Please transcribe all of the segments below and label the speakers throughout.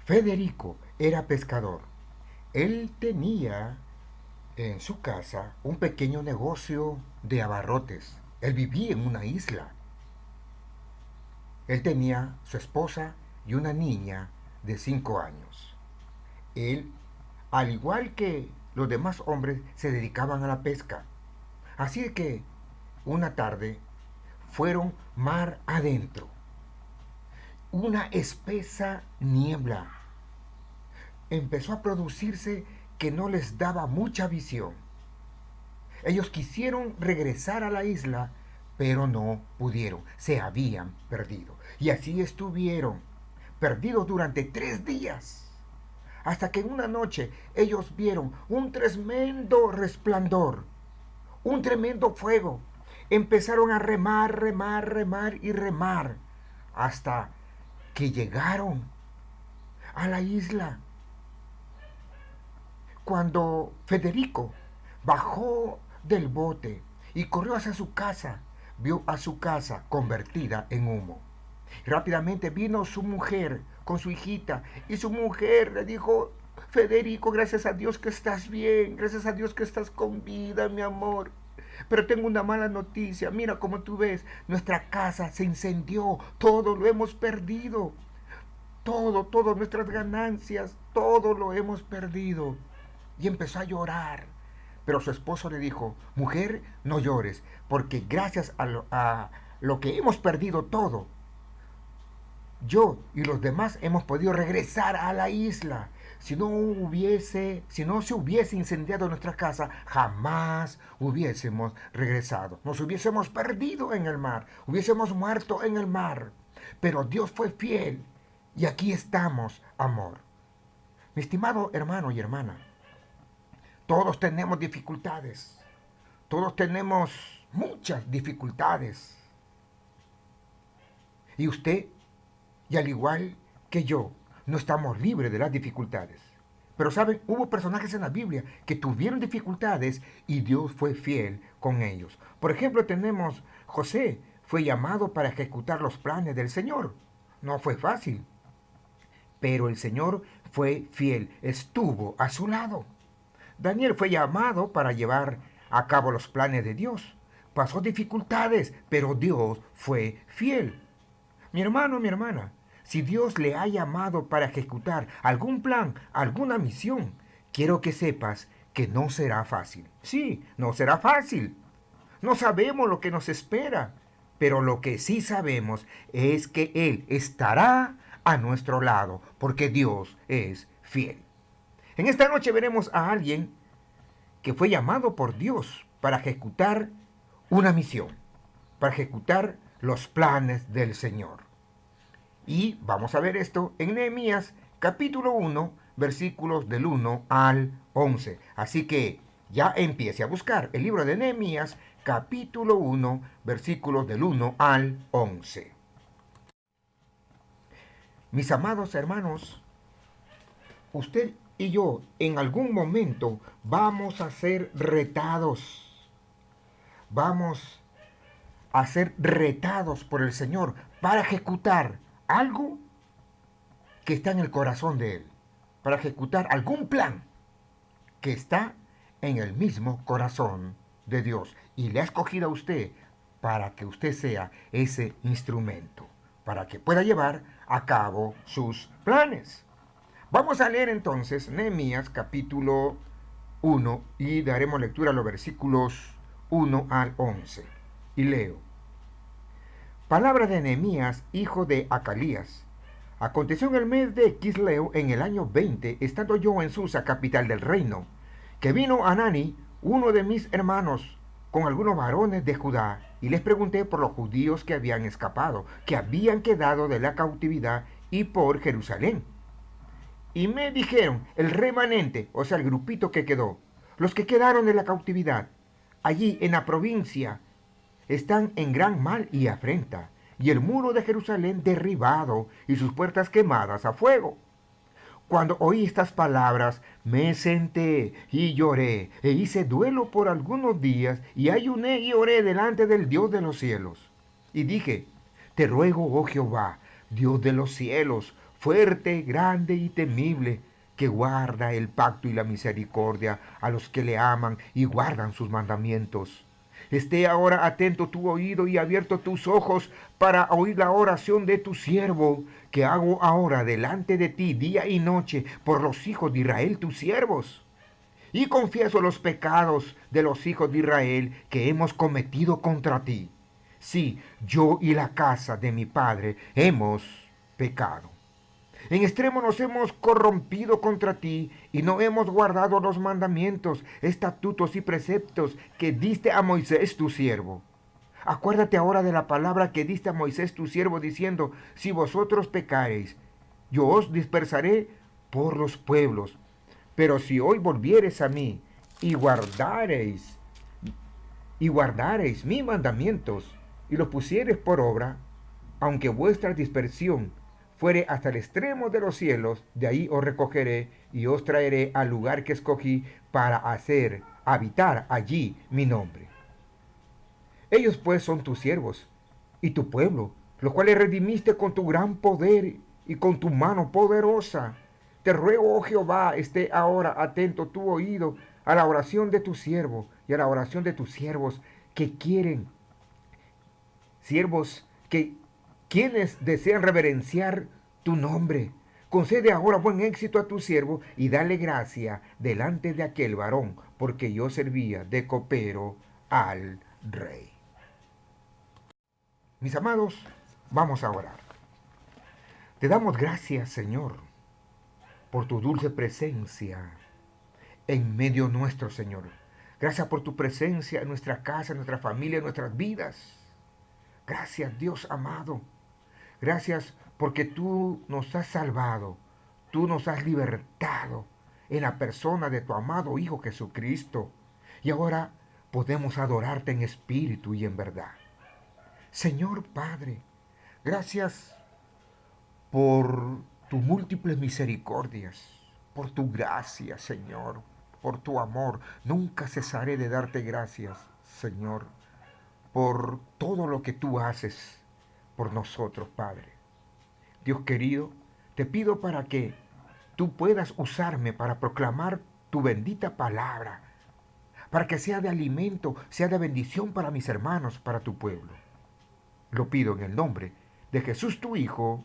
Speaker 1: Federico era pescador. Él tenía en su casa un pequeño negocio de abarrotes. Él vivía en una isla. Él tenía su esposa y una niña de 5 años. Él, al igual que los demás hombres, se dedicaban a la pesca. Así que una tarde fueron mar adentro. Una espesa niebla empezó a producirse que no les daba mucha visión. Ellos quisieron regresar a la isla, pero no pudieron. Se habían perdido. Y así estuvieron, perdidos durante 3 días. Hasta que en una noche ellos vieron un tremendo resplandor, un tremendo fuego. Empezaron a remar, remar, remar y remar, hasta que llegaron a la isla. Cuando Federico bajó del bote y corrió hacia su casa, vio a su casa convertida en humo. Rápidamente vino su mujer con su hijita y su mujer le dijo: Federico, gracias a Dios que estás bien, gracias a Dios que estás con vida, mi amor. Pero tengo una mala noticia, mira como tú ves, nuestra casa se incendió, todo lo hemos perdido. Todo, nuestras ganancias, todo lo hemos perdido. Y empezó a llorar. Pero su esposo le dijo: mujer, no llores, porque gracias a lo que hemos perdido todo, yo y los demás hemos podido regresar a la isla. Si no se hubiese incendiado nuestra casa, jamás hubiésemos regresado. Nos hubiésemos perdido en el mar, hubiésemos muerto en el mar. Pero Dios fue fiel y aquí estamos, amor. Mi estimado hermano y hermana, todos tenemos dificultades. Todos tenemos muchas dificultades. Y usted, y al igual que yo, no estamos libres de las dificultades. Pero saben, hubo personajes en la Biblia que tuvieron dificultades y Dios fue fiel con ellos. Por ejemplo, tenemos José, fue llamado para ejecutar los planes del Señor. No fue fácil, pero el Señor fue fiel, estuvo a su lado. Daniel fue llamado para llevar a cabo los planes de Dios. Pasó dificultades, pero Dios fue fiel. Mi hermano, mi hermana, si Dios le ha llamado para ejecutar algún plan, alguna misión, quiero que sepas que no será fácil. Sí, no será fácil. No sabemos lo que nos espera, pero lo que sí sabemos es que Él estará a nuestro lado, porque Dios es fiel. En esta noche veremos a alguien que fue llamado por Dios para ejecutar una misión, para ejecutar los planes del Señor. Y vamos a ver esto en Nehemías capítulo 1, versículos del 1 al 11. Así que ya empiece a buscar el libro de Nehemías capítulo 1, versículos del 1 al 11. Mis amados hermanos, usted y yo en algún momento vamos a ser retados. Vamos a ser retados por el Señor para ejecutar algo que está en el corazón de Él. Para ejecutar algún plan que está en el mismo corazón de Dios. Y le ha escogido a usted para que usted sea ese instrumento, para que pueda llevar a cabo sus planes. Vamos a leer entonces Nehemías capítulo 1 y daremos lectura a los versículos 1 al 11. Y leo: palabra de Nehemías, hijo de Acalías. Aconteció en el mes de Quisleo, en el año 20, estando yo en Susa, capital del reino, que vino Anani, uno de mis hermanos, con algunos varones de Judá, y les pregunté por los judíos que habían escapado, que habían quedado de la cautividad, y por Jerusalén. Y me dijeron, el remanente, o sea, el grupito que quedó, los que quedaron de la cautividad, allí en la provincia, están en gran mal y afrenta, y el muro de Jerusalén derribado y sus puertas quemadas a fuego. Cuando oí estas palabras, me senté y lloré, e hice duelo por algunos días, y ayuné y oré delante del Dios de los cielos. Y dije, te ruego, oh Jehová, Dios de los cielos, fuerte, grande y temible, que guarda el pacto y la misericordia a los que le aman y guardan sus mandamientos. Esté ahora atento tu oído y abierto tus ojos para oír la oración de tu siervo, que hago ahora delante de ti día y noche por los hijos de Israel, tus siervos. Y confieso los pecados de los hijos de Israel que hemos cometido contra ti. Sí, yo y la casa de mi padre hemos pecado. En extremo nos hemos corrompido contra ti y no hemos guardado los mandamientos, estatutos y preceptos que diste a Moisés tu siervo. Acuérdate ahora de la palabra que diste a Moisés tu siervo diciendo, si vosotros pecareis, yo os dispersaré por los pueblos. Pero si hoy volviereis a mí y guardareis mis mandamientos y los pusiereis por obra, aunque vuestra dispersión fuere hasta el extremo de los cielos, de ahí os recogeré y os traeré al lugar que escogí para habitar allí mi nombre. Ellos pues son tus siervos y tu pueblo, los cuales redimiste con tu gran poder y con tu mano poderosa. Te ruego, oh Jehová, esté ahora atento tu oído a la oración de tu siervo y a la oración de tus siervos que quieren, siervos que quienes desean reverenciar tu nombre. Concede ahora buen éxito a tu siervo y dale gracia delante de aquel varón, porque yo servía de copero al rey. Mis amados, vamos a orar. Te damos gracias, Señor, por tu dulce presencia en medio nuestro, Señor. Gracias por tu presencia en nuestra casa, en nuestra familia, en nuestras vidas. Gracias, Dios amado. Gracias porque tú nos has salvado. Tú nos has libertado en la persona de tu amado Hijo Jesucristo. Y ahora podemos adorarte en espíritu y en verdad. Señor Padre, gracias por tus múltiples misericordias, por tu gracia, Señor, por tu amor. Nunca cesaré de darte gracias, Señor, por todo lo que tú haces por nosotros, Padre. Dios querido, te pido para que tú puedas usarme para proclamar tu bendita palabra, para que sea de alimento, sea de bendición para mis hermanos, para tu pueblo. Lo pido en el nombre de Jesús tu Hijo.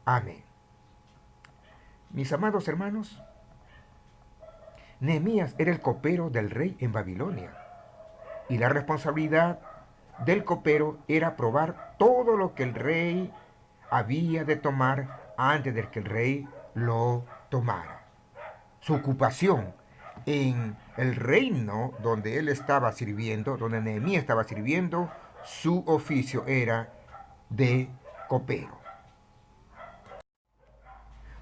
Speaker 1: Amén. Mis amados hermanos, Nehemías era el copero del rey en Babilonia, y la responsabilidad del copero era probar todo lo que el rey había de tomar antes de que el rey lo tomara. Su ocupación en el reino donde él estaba sirviendo, donde Nehemías estaba sirviendo, su oficio era de copero.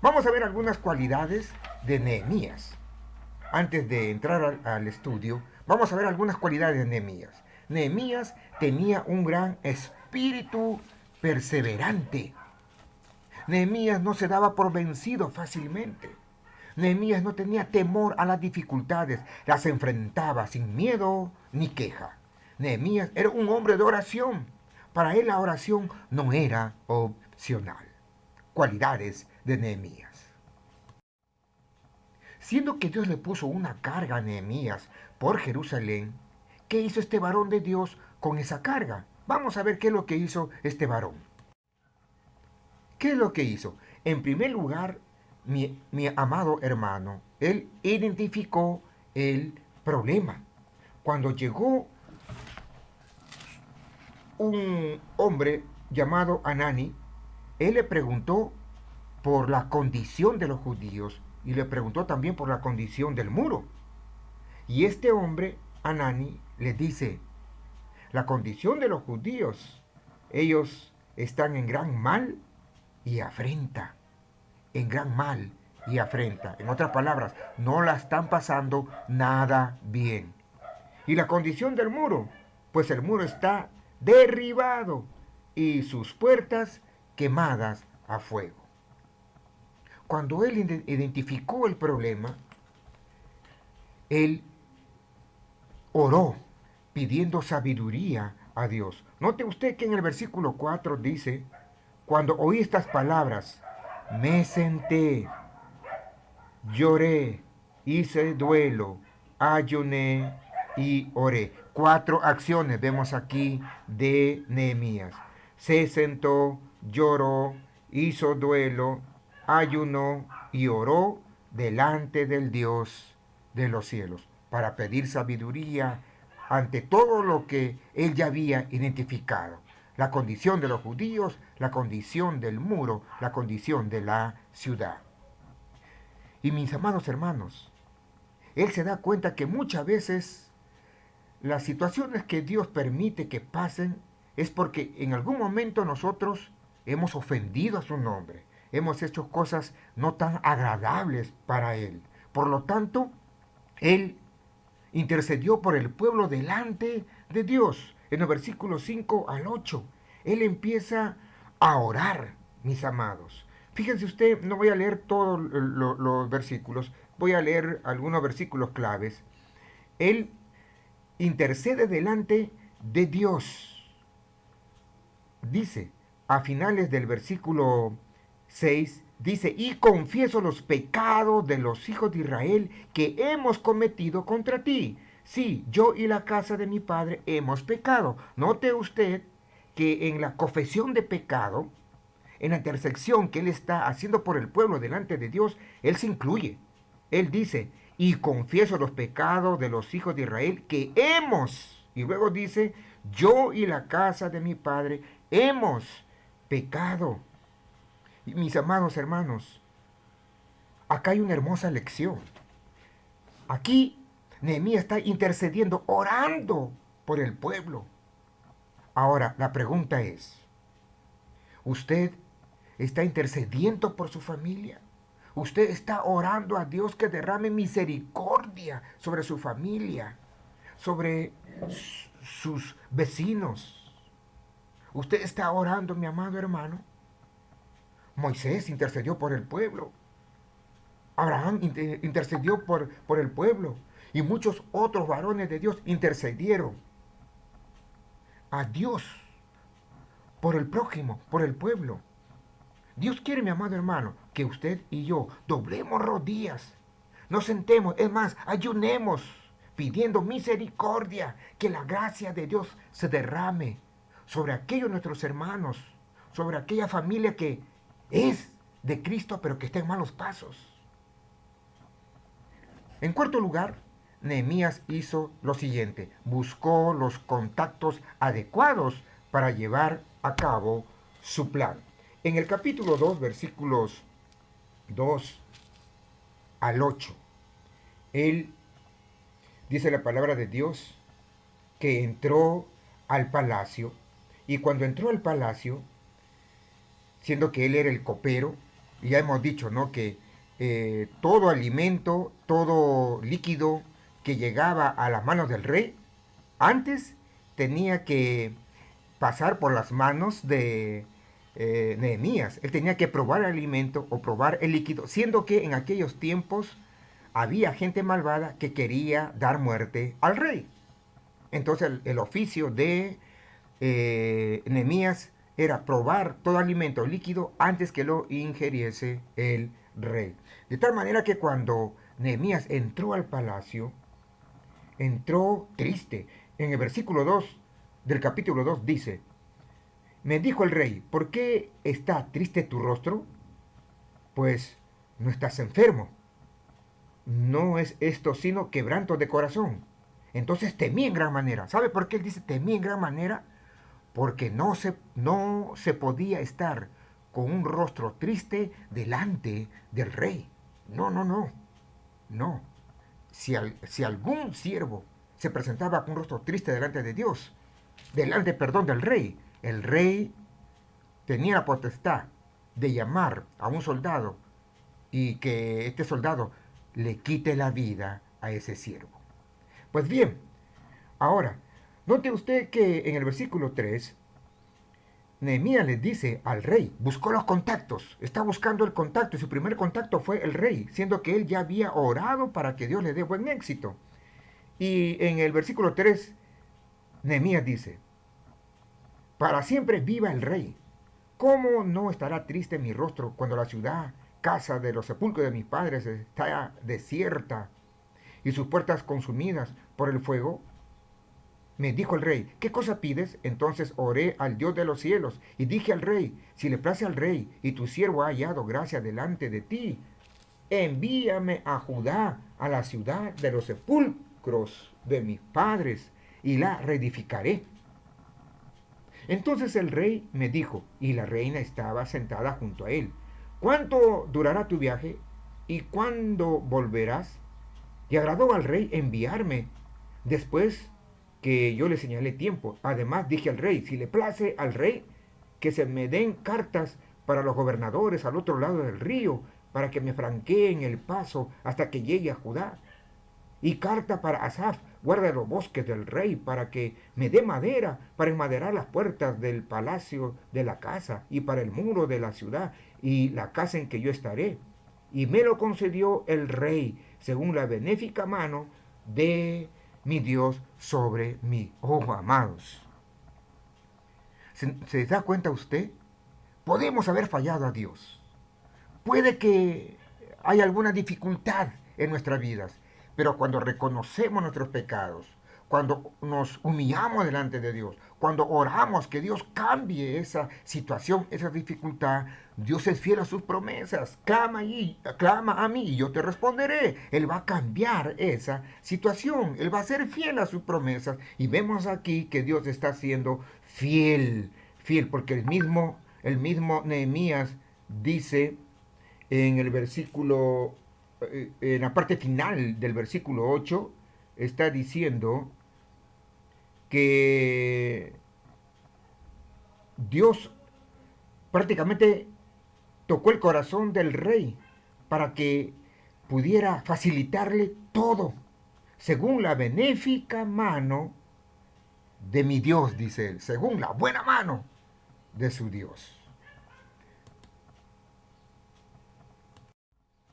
Speaker 1: Vamos a ver algunas cualidades de Nehemías. Antes de entrar al estudio, vamos a ver algunas cualidades de Nehemías. Nehemías tenía un gran espíritu perseverante. Nehemías no se daba por vencido fácilmente. Nehemías no tenía temor a las dificultades, las enfrentaba sin miedo ni queja. Nehemías era un hombre de oración. Para él la oración no era opcional. Cualidades de Nehemías. Siendo que Dios le puso una carga a Nehemías por Jerusalén, ¿qué hizo este varón de Dios con esa carga? Vamos a ver qué es lo que hizo este varón. ¿Qué es lo que hizo? En primer lugar, mi amado hermano, él identificó el problema. Cuando llegó un hombre llamado Anani, él le preguntó por la condición de los judíos y le preguntó también por la condición del muro. Y este hombre, Anani, le dice, la condición de los judíos, ellos están en gran mal y afrenta, en gran mal y afrenta. En otras palabras, no la están pasando nada bien. Y la condición del muro, pues el muro está derribado y sus puertas quemadas a fuego. Cuando él identificó el problema, él oró pidiendo sabiduría a Dios. Note usted que en el versículo 4 dice, cuando oí estas palabras, Me senté, lloré, hice duelo, ayuné y oré. 4 acciones vemos aquí de Nehemías. Se sentó, lloró, hizo duelo, ayunó y oró delante del Dios de los cielos para pedir sabiduría ante todo lo que él ya había identificado. La condición de los judíos, la condición del muro, la condición de la ciudad. Y mis amados hermanos, él se da cuenta que muchas veces las situaciones que Dios permite que pasen es porque en algún momento nosotros hemos ofendido a su nombre, hemos hecho cosas no tan agradables para Él. Por lo tanto, Él intercedió por el pueblo delante de Dios. En el versículo 5 al 8, Él empieza a orar, mis amados. Fíjense usted, no voy a leer todos los versículos, voy a leer algunos versículos claves. Él intercede delante de Dios. Dice, a finales del versículo 6, dice, y confieso los pecados de los hijos de Israel que hemos cometido contra ti. Sí, yo y la casa de mi padre hemos pecado. Note usted que en la confesión de pecado, en la intersección que él está haciendo por el pueblo delante de Dios, él se incluye. Él dice, y confieso los pecados de los hijos de Israel que hemos. Y luego dice, yo y la casa de mi padre hemos pecado. Y mis amados hermanos, acá hay una hermosa lección. Aquí Nehemías está intercediendo, orando por el pueblo. Ahora, la pregunta es, ¿usted está intercediendo por su familia? ¿Usted está orando a Dios que derrame misericordia sobre su familia, sobre sus vecinos? ¿Usted está orando, mi amado hermano? Moisés intercedió por el pueblo. Abraham intercedió por el pueblo. Y muchos otros varones de Dios intercedieron a Dios por el prójimo, por el pueblo. Dios quiere, mi amado hermano, que usted y yo doblemos rodillas, nos sentemos, es más, ayunemos, pidiendo misericordia, que la gracia de Dios se derrame sobre aquellos nuestros hermanos, sobre aquella familia que es de Cristo, pero que está en malos pasos. En cuarto lugar, Nehemías hizo lo siguiente, buscó los contactos adecuados para llevar a cabo su plan. En el capítulo 2, versículos 2 al 8, él dice la palabra de Dios que entró al palacio, y cuando entró al palacio, siendo que él era el copero, y ya hemos dicho, ¿no?, que todo alimento, todo líquido que llegaba a las manos del rey, antes tenía que pasar por las manos de Nehemías. Él tenía que probar el alimento o probar el líquido, siendo que en aquellos tiempos había gente malvada que quería dar muerte al rey. Entonces el oficio de Nehemías era probar todo alimento líquido antes que lo ingiriese el rey. De tal manera que cuando Nehemías entró al palacio, entró triste. En el versículo 2 del capítulo 2 dice, me dijo el rey, ¿por qué está triste tu rostro? Pues no estás enfermo. No es esto sino quebranto de corazón. Entonces temí en gran manera. ¿Sabe por qué él dice temí en gran manera? Porque no se podía estar con un rostro triste delante del rey. No, no, no. No. Si algún siervo se presentaba con un rostro triste delante de Dios, delante, perdón, del rey, el rey tenía la potestad de llamar a un soldado y que este soldado le quite la vida a ese siervo. Pues bien, ahora, note usted que en el versículo 3, Nehemías le dice al rey, buscó los contactos, está buscando el contacto, y su primer contacto fue el rey, siendo que él ya había orado para que Dios le dé buen éxito. Y en el versículo 3, Nehemías dice, para siempre viva el rey. ¿Cómo no estará triste mi rostro cuando la ciudad, casa de los sepulcros de mis padres, está desierta y sus puertas consumidas por el fuego? Me dijo el rey, ¿qué cosa pides? Entonces oré al Dios de los cielos y dije al rey, si le place al rey y tu siervo ha hallado gracia delante de ti, envíame a Judá, a la ciudad de los sepulcros de mis padres, y la reedificaré. Entonces el rey me dijo, y la reina estaba sentada junto a él, ¿cuánto durará tu viaje? ¿Y cuándo volverás? Y agradó al rey enviarme después que yo le señalé tiempo. Además dije al rey, si le place al rey, que se me den cartas para los gobernadores al otro lado del río, para que me franqueen el paso hasta que llegue a Judá. Y carta para Asaf, guarda de los bosques del rey, para que me dé madera para enmaderar las puertas del palacio de la casa y para el muro de la ciudad y la casa en que yo estaré. Y me lo concedió el rey, según la benéfica mano de mi Dios sobre mí. Oh, amados. ¿Se da cuenta usted? Podemos haber fallado a Dios. Puede que haya alguna dificultad en nuestras vidas, pero cuando reconocemos nuestros pecados, cuando nos humillamos delante de Dios, cuando oramos que Dios cambie esa situación, esa dificultad, Dios es fiel a sus promesas. Clama a mí y yo te responderé. Él va a cambiar esa situación. Él va a ser fiel a sus promesas. Y vemos aquí que Dios está siendo fiel, porque el mismo Nehemías dice en el versículo, en la parte final del versículo 8, está diciendo que Dios prácticamente tocó el corazón del rey para que pudiera facilitarle todo, según la benéfica mano de mi Dios, dice él, según la buena mano de su Dios.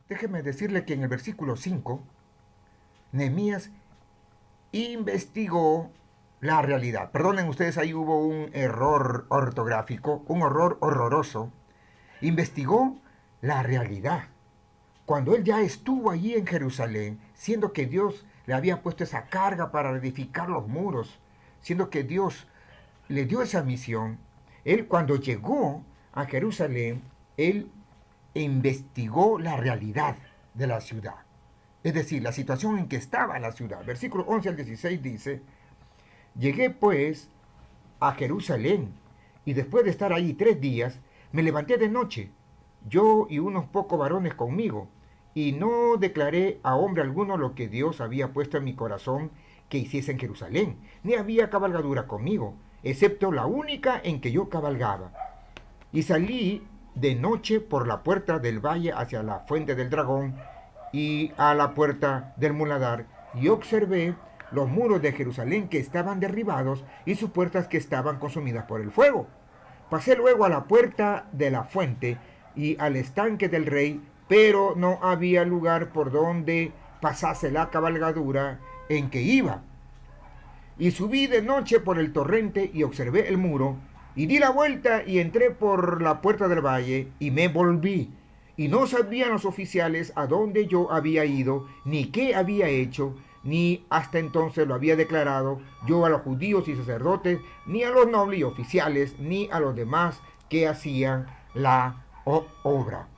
Speaker 1: Déjeme decirle que en el versículo 5, Nehemías investigó la realidad. Perdonen ustedes, ahí hubo un error ortográfico, un horror horroroso. Investigó la realidad. Cuando él ya estuvo allí en Jerusalén, siendo que Dios le había puesto esa carga para edificar los muros, siendo que Dios le dio esa misión, él cuando llegó a Jerusalén, él investigó la realidad de la ciudad. Es decir, la situación en que estaba la ciudad. Versículo 11 al 16 dice, llegué pues a Jerusalén y después de estar allí 3 días, me levanté de noche, yo y unos pocos varones conmigo, y no declaré a hombre alguno lo que Dios había puesto en mi corazón que hiciese en Jerusalén, ni había cabalgadura conmigo, excepto la única en que yo cabalgaba. Y salí de noche por la puerta del valle hacia la fuente del dragón y a la puerta del muladar, y observé los muros de Jerusalén que estaban derribados y sus puertas que estaban consumidas por el fuego. Pasé luego a la puerta de la fuente y al estanque del rey, pero no había lugar por donde pasase la cabalgadura en que iba. Y subí de noche por el torrente y observé el muro, y di la vuelta y entré por la puerta del valle y me volví. Y no sabían los oficiales a dónde yo había ido, ni qué había hecho, ni hasta entonces lo había declarado yo a los judíos y sacerdotes, ni a los nobles y oficiales, ni a los demás que hacían la obra.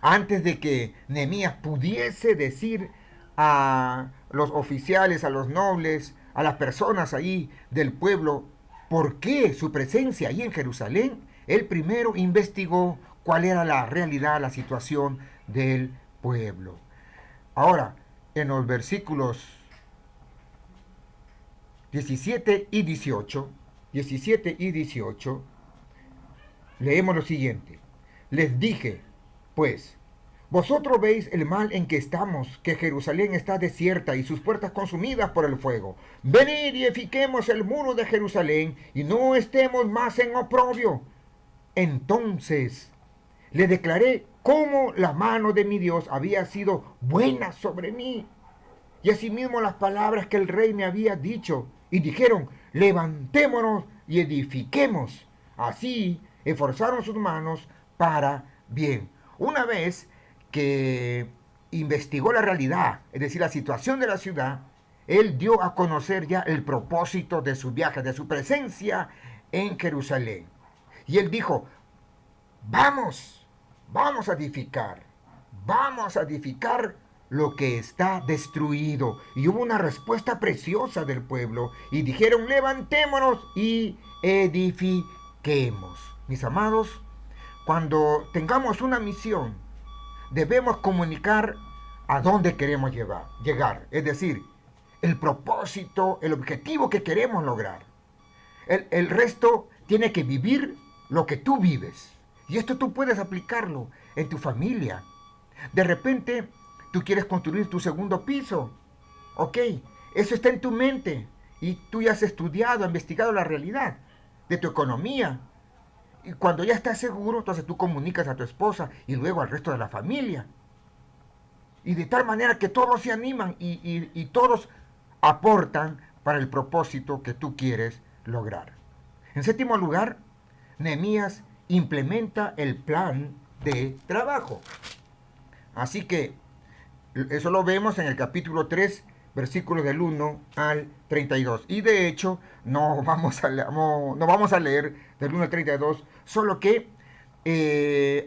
Speaker 1: Antes de que Nehemías pudiese decir a los oficiales, a los nobles, a las personas ahí del pueblo, por qué su presencia ahí en Jerusalén, él primero investigó cuál era la realidad, la situación del pueblo. Ahora, en los versículos 17 y 18, leemos lo siguiente. Les dije, pues, vosotros veis el mal en que estamos, que Jerusalén está desierta y sus puertas consumidas por el fuego. Venid y edifiquemos el muro de Jerusalén y no estemos más en oprobio. Entonces le declaré cómo la mano de mi Dios había sido buena sobre mí. Y asimismo las palabras que el rey me había dicho. Y dijeron, levantémonos y edifiquemos. Así esforzaron sus manos para bien. Una vez que investigó la realidad, es decir, la situación de la ciudad, él dio a conocer ya el propósito de su viaje, de su presencia en Jerusalén. Y él dijo, vamos a edificar lo que está destruido. Y hubo una respuesta preciosa del pueblo y dijeron, levantémonos y edifiquemos. Mis amados, cuando tengamos una misión, debemos comunicar a dónde queremos llegar. Es decir, el propósito, el objetivo que queremos lograr. El resto tiene que vivir lo que tú vives. Y esto tú puedes aplicarlo en tu familia. De repente, tú quieres construir tu segundo piso. Ok, eso está en tu mente. Y tú ya has estudiado, investigado la realidad de tu economía. Y cuando ya estás seguro, entonces tú comunicas a tu esposa y luego al resto de la familia. Y de tal manera que todos se animan y todos aportan para el propósito que tú quieres lograr. En séptimo lugar, Nehemías implementa el plan de trabajo. Así que eso lo vemos en el capítulo 3, versículos del 1 al 32. Y de hecho, no vamos a leer del 1 al 32, solo que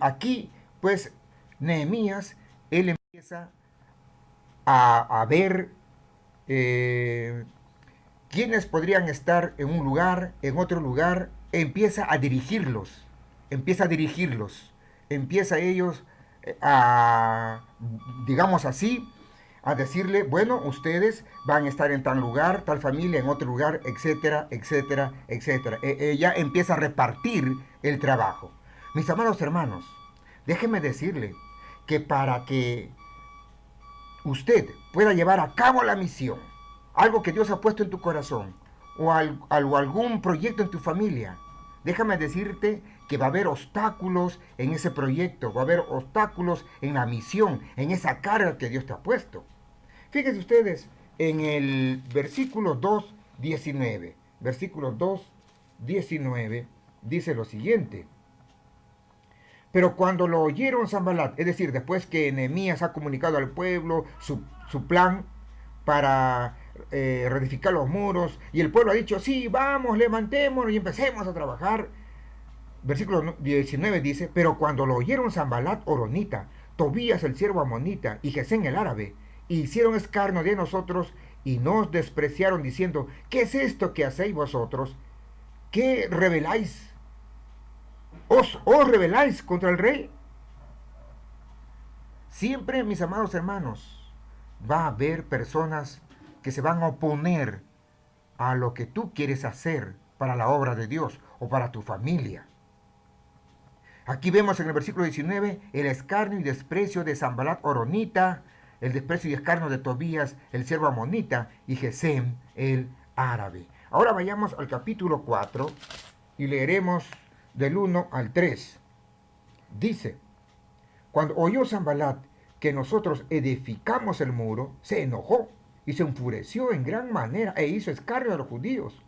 Speaker 1: aquí, pues, Nehemías, él empieza a ver quiénes podrían estar en un lugar, en otro lugar, empieza a dirigirlos, empieza ellos a, digamos así, a decirle, bueno, ustedes van a estar en tal lugar, tal familia, en otro lugar, etcétera, etcétera, etcétera. Ella empieza a repartir el trabajo. Mis amados hermanos, déjenme decirle que para que usted pueda llevar a cabo la misión, algo que Dios ha puesto en tu corazón, o algún proyecto en tu familia, déjame decirte que va a haber obstáculos en ese proyecto, va a haber obstáculos en la misión, en esa carga que Dios te ha puesto. Fíjense ustedes en el versículo 2:19. Versículo 2:19 dice lo siguiente. Pero cuando lo oyeron Sanballat, es decir, después que Nehemías ha comunicado al pueblo su plan para reedificar los muros, y el pueblo ha dicho, sí, vamos, levantémonos y empecemos a trabajar. Versículo 19 dice, pero cuando lo oyeron Sanballat horonita, Tobías el siervo amonita y Gesén el árabe, hicieron escarnio de nosotros y nos despreciaron diciendo, ¿qué es esto que hacéis vosotros? ¿Qué rebeláis? ¿Os rebeláis contra el rey? Siempre, mis amados hermanos, va a haber personas que se van a oponer a lo que tú quieres hacer para la obra de Dios o para tu familia. Aquí vemos en el versículo 19 el escarnio y desprecio de Sanballat horonita, el desprecio y escarnio de Tobías, el siervo amonita, y Gesem, el árabe. Ahora vayamos al capítulo 4 y leeremos del 1 al 3. Dice, cuando oyó Sanballat que nosotros edificamos el muro, se enojó y se enfureció en gran manera e hizo escarnio a los judíos.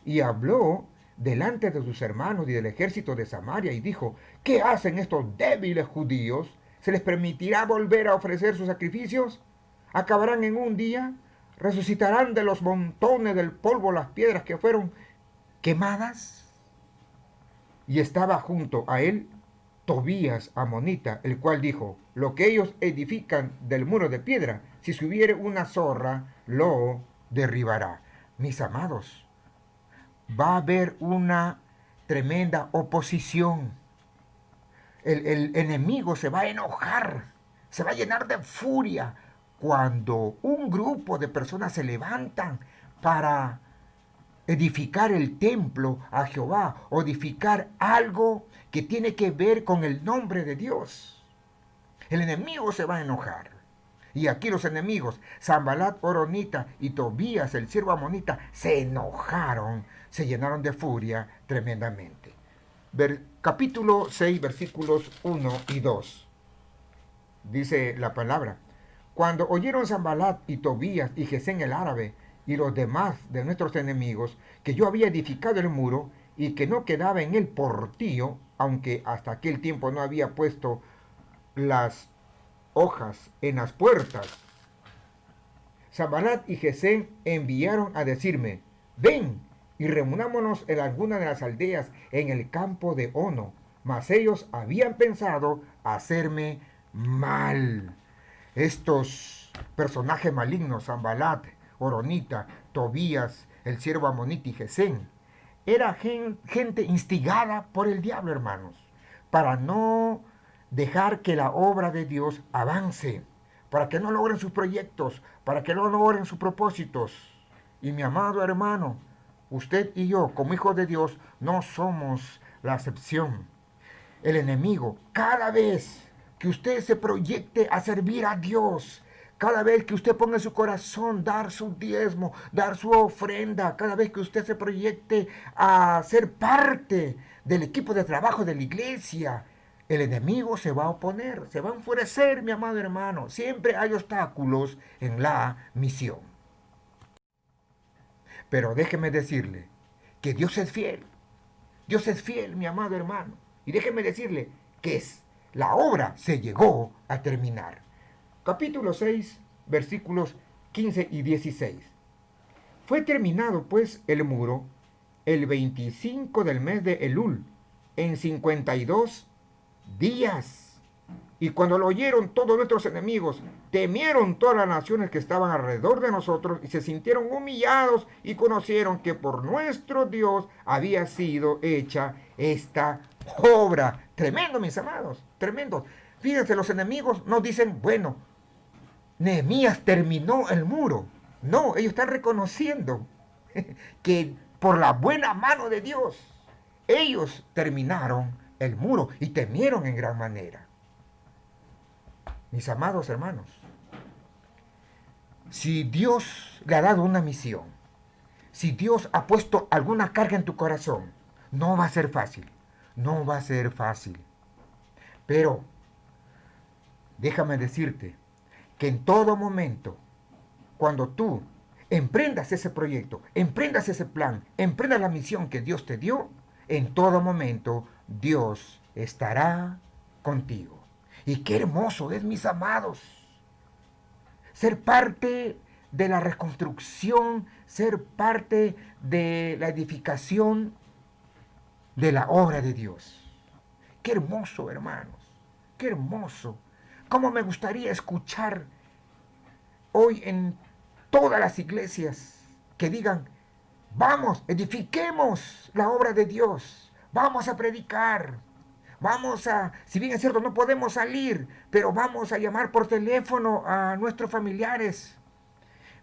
Speaker 1: Y habló delante de sus hermanos y del ejército de Samaria y dijo, ¿qué hacen estos débiles judíos? ¿Se les permitirá volver a ofrecer sus sacrificios? ¿Acabarán en un día? ¿Resucitarán de los montones del polvo las piedras que fueron quemadas? Y estaba junto a él Tobías amonita, el cual dijo, lo que ellos edifican del muro de piedra, si subiere una zorra, lo derribará. Mis amados, va a haber una tremenda oposición. El enemigo se va a enojar, se va a llenar de furia cuando un grupo de personas se levantan para edificar el templo a Jehová, o edificar algo que tiene que ver con el nombre de Dios. El enemigo se va a enojar. Y aquí los enemigos, Sanballat horonita y Tobías el siervo amonita, se enojaron, se llenaron de furia tremendamente. Capítulo 6, versículos 1 y 2. Dice la palabra, cuando oyeron Sanballat y Tobías y Gesén el árabe y los demás de nuestros enemigos, que yo había edificado el muro y que no quedaba en él portillo, aunque hasta aquel tiempo no había puesto las hojas en las puertas, Sanbalat y Gesem enviaron a decirme, ven y reunámonos en alguna de las aldeas en el campo de Ono. Mas ellos habían pensado hacerme mal. Estos personajes malignos, Sanbalat, Horonita, Tobías, el siervo amonita y Gesem, era gente instigada por el diablo, hermanos, para no dejar que la obra de Dios avance, para que no logren sus proyectos, para que no logren sus propósitos. Y mi amado hermano, usted y yo, como hijos de Dios, no somos la excepción. El enemigo, cada vez que usted se proyecte a servir a Dios, cada vez que usted ponga en su corazón dar su diezmo, dar su ofrenda, cada vez que usted se proyecte a ser parte del equipo de trabajo de la iglesia, el enemigo se va a oponer, se va a enfurecer, mi amado hermano. Siempre hay obstáculos en la misión. Pero déjeme decirle que Dios es fiel. Dios es fiel, mi amado hermano. Y déjeme decirle que la obra se llegó a terminar. Capítulo 6, versículos 15 y 16. Fue terminado pues el muro el 25 del mes de Elul, en 52 días. Y cuando lo oyeron todos nuestros enemigos, temieron todas las naciones que estaban alrededor de nosotros y se sintieron humillados y conocieron que por nuestro Dios había sido hecha esta obra. Tremendo, mis amados, tremendo. Fíjense, los enemigos nos dicen, bueno, Nehemías terminó el muro. No, ellos están reconociendo que por la buena mano de Dios, ellos terminaron el muro y temieron en gran manera. Mis amados hermanos, si Dios le ha dado una misión, si Dios ha puesto alguna carga en tu corazón, no va a ser fácil, no va a ser fácil. Pero déjame decirte que en todo momento, cuando tú emprendas ese proyecto, emprendas ese plan, emprendas la misión que Dios te dio, en todo momento Dios estará contigo. Y qué hermoso es, mis amados, ser parte de la reconstrucción, ser parte de la edificación de la obra de Dios. Qué hermoso, hermanos, qué hermoso. Cómo me gustaría escuchar hoy en todas las iglesias que digan, vamos, edifiquemos la obra de Dios, vamos a predicar, vamos a, si bien es cierto, no podemos salir, pero vamos a llamar por teléfono a nuestros familiares,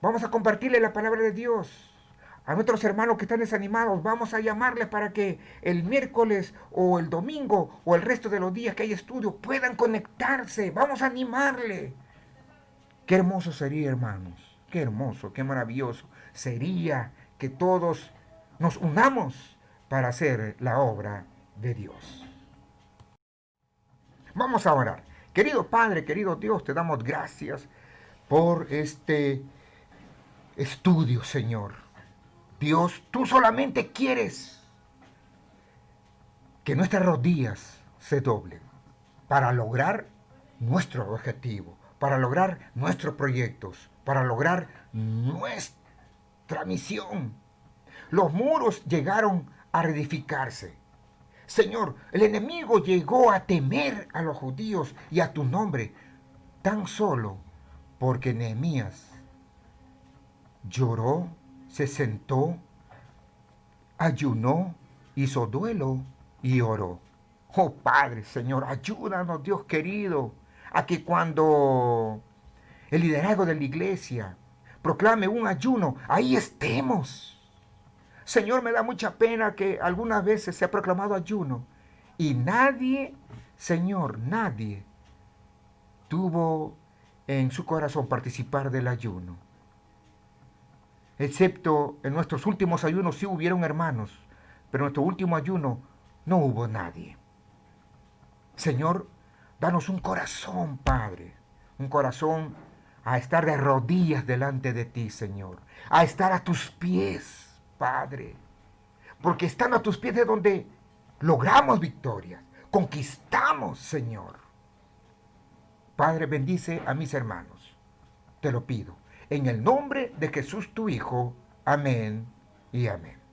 Speaker 1: vamos a compartirle la palabra de Dios. A nuestros hermanos que están desanimados, vamos a llamarles para que el miércoles o el domingo o el resto de los días que hay estudio puedan conectarse. Vamos a animarle. Qué hermoso sería, hermanos. Qué hermoso, qué maravilloso sería que todos nos unamos para hacer la obra de Dios. Vamos a orar. Querido Padre, querido Dios, te damos gracias por este estudio, Señor. Dios, tú solamente quieres que nuestras rodillas se doblen para lograr nuestro objetivo, para lograr nuestros proyectos, para lograr nuestra misión. Los muros llegaron a reedificarse. Señor, el enemigo llegó a temer a los judíos y a tu nombre, tan solo porque Nehemías lloró, se sentó, ayunó, hizo duelo y oró. Oh Padre, Señor, ayúdanos, Dios querido, a que cuando el liderazgo de la iglesia proclame un ayuno, ahí estemos. Señor, me da mucha pena que algunas veces se ha proclamado ayuno y nadie, Señor, nadie tuvo en su corazón participar del ayuno. Excepto en nuestros últimos ayunos sí hubieron hermanos, pero en nuestro último ayuno no hubo nadie. Señor, danos un corazón, Padre, un corazón a estar de rodillas delante de ti, Señor, a estar a tus pies, Padre, porque estando a tus pies es donde logramos victorias, conquistamos, Señor. Padre, bendice a mis hermanos. Te lo pido. En el nombre de Jesús tu Hijo. Amén y amén.